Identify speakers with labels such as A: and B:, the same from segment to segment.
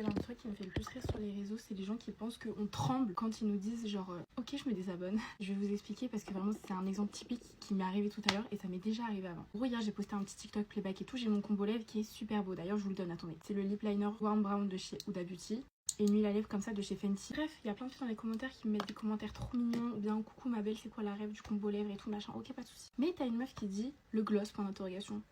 A: l'un des trucs qui me fait le plus rire sur les réseaux, c'est les gens qui pensent qu'on tremble quand ils nous disent genre ok je me désabonne. Je vais vous expliquer parce que vraiment c'est un exemple typique qui m'est arrivé tout à l'heure et ça m'est déjà arrivé avant. En gros hier j'ai posté un petit TikTok playback et tout, j'ai mon combo lèvres qui est super beau. D'ailleurs je vous le donne, attendez. C'est le lip liner Warm Brown de chez Huda Beauty et une huile à lèvres comme ça de chez Fenty. Bref, il y a plein de filles dans les commentaires qui me mettent des commentaires trop mignons ou bien coucou ma belle c'est quoi la rêve du combo lèvres et tout machin, ok pas de soucis. Mais t'as une meuf qui dit le gloss point d'interrogation.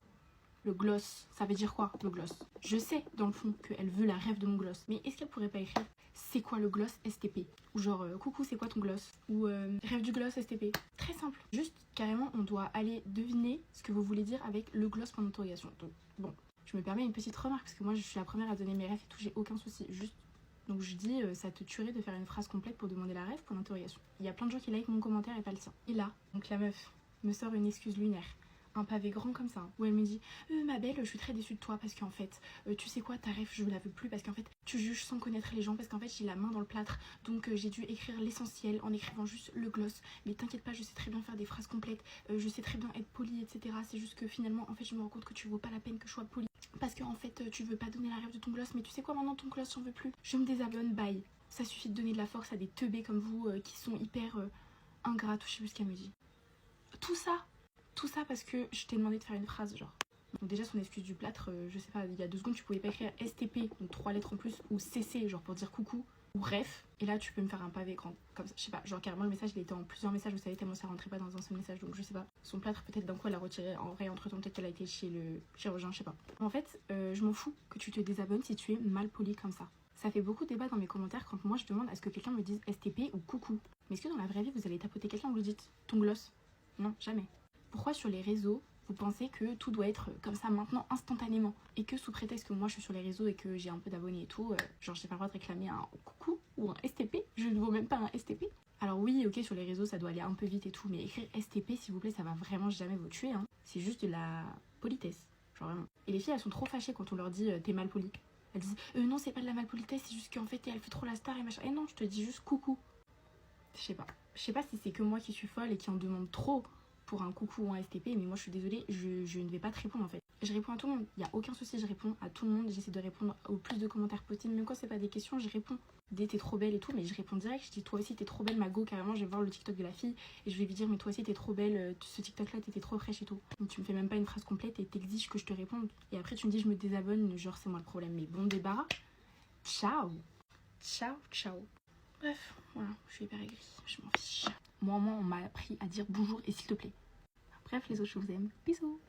A: Le gloss, ça veut dire quoi le gloss? Je sais dans le fond qu'elle veut la rêve de mon gloss, mais est-ce qu'elle pourrait pas écrire c'est quoi le gloss STP? Ou genre coucou c'est quoi ton gloss? Ou rêve du gloss STP? Très simple. Juste carrément on doit aller deviner ce que vous voulez dire avec le gloss point d'interrogation. Donc bon, je me permets une petite remarque parce que moi je suis la première à donner mes rêves et tout, j'ai aucun souci. Juste donc je dis ça te tuerait de faire une phrase complète pour demander la rêve point d'interrogation. Il y a plein de gens qui like mon commentaire et pas le sien. Et là, donc la meuf me sort une excuse lunaire. Un pavé grand comme ça, où elle me dit ma belle, je suis très déçue de toi parce qu'en fait, tu sais quoi, ta rêve, je la veux plus parce qu'en fait, tu juges sans connaître les gens parce qu'en fait, j'ai la main dans le plâtre, donc j'ai dû écrire l'essentiel en écrivant juste le gloss. Mais t'inquiète pas, je sais très bien faire des phrases complètes, je sais très bien être polie, etc. C'est juste que finalement, en fait, je me rends compte que tu vaux pas la peine que je sois polie parce qu'en fait, tu veux pas donner la rêve de ton gloss, mais tu sais quoi, maintenant ton gloss, j'en veux plus. Je me désabonne, bye. Ça suffit de donner de la force à des teubés comme vous qui sont hyper ingrates, je sais plus ce qu'elle me dit. Tout ça parce que je t'ai demandé de faire une phrase genre. Donc déjà son excuse du plâtre, je sais pas, il y a 2 secondes tu pouvais pas écrire STP, donc 3 lettres en plus, ou CC, genre pour dire coucou, ou bref. Et là tu peux me faire un pavé grand, comme ça, je sais pas, genre carrément le message il était en plusieurs messages, vous savez, tellement ça rentrait pas dans un seul message, donc je sais pas. Son plâtre peut-être d'un coup elle a retiré, en vrai entre temps peut-être qu'elle a été chez le chirurgien, je sais pas. En fait, je m'en fous que tu te désabonnes si tu es mal poli comme ça. Ça fait beaucoup de débat dans mes commentaires quand moi je demande à ce que quelqu'un me dise STP ou coucou. Mais est-ce que dans la vraie vie vous allez tapoter quelqu'un et vous lui dites ton gloss? Non, jamais. Pourquoi sur les réseaux, vous pensez que tout doit être comme ça maintenant, instantanément? Et que sous prétexte que moi je suis sur les réseaux et que j'ai un peu d'abonnés et tout, genre j'ai pas le droit de réclamer un coucou ou un STP? Je ne vaux même pas un STP. Alors oui, ok, sur les réseaux ça doit aller un peu vite et tout, mais écrire STP s'il vous plaît, ça va vraiment jamais vous tuer, hein. C'est juste de la politesse, genre vraiment. Et les filles elles sont trop fâchées quand on leur dit t'es mal poli. Elles disent non c'est pas de la malpolitesse, c'est juste qu'en fait elle fait trop la star et machin. Et non, je te dis juste coucou. Je sais pas. Je sais pas si c'est que moi qui suis folle et qui en demande trop pour un coucou ou un STP, mais moi je suis désolée, je ne vais pas te répondre en fait. Je réponds à tout le monde, il n'y a aucun souci, je réponds à tout le monde, j'essaie de répondre au plus de commentaires possible, même quand c'est pas des questions, je réponds. Des t'es trop belle et tout, mais je réponds direct, je dis toi aussi t'es trop belle ma go, carrément je vais voir le TikTok de la fille et je vais lui dire mais toi aussi t'es trop belle, ce TikTok là t'étais trop fraîche et tout. Donc tu me fais même pas une phrase complète et t'exiges que je te réponde. Et après tu me dis je me désabonne, genre c'est moi le problème, mais bon débarras. Ciao. Ciao, ciao. Bref, voilà, je suis hyper aigrie, je m'en fiche. Moi, on m'a appris à dire bonjour et s'il te plaît. Bref, les autres, je vous aime. Bisous.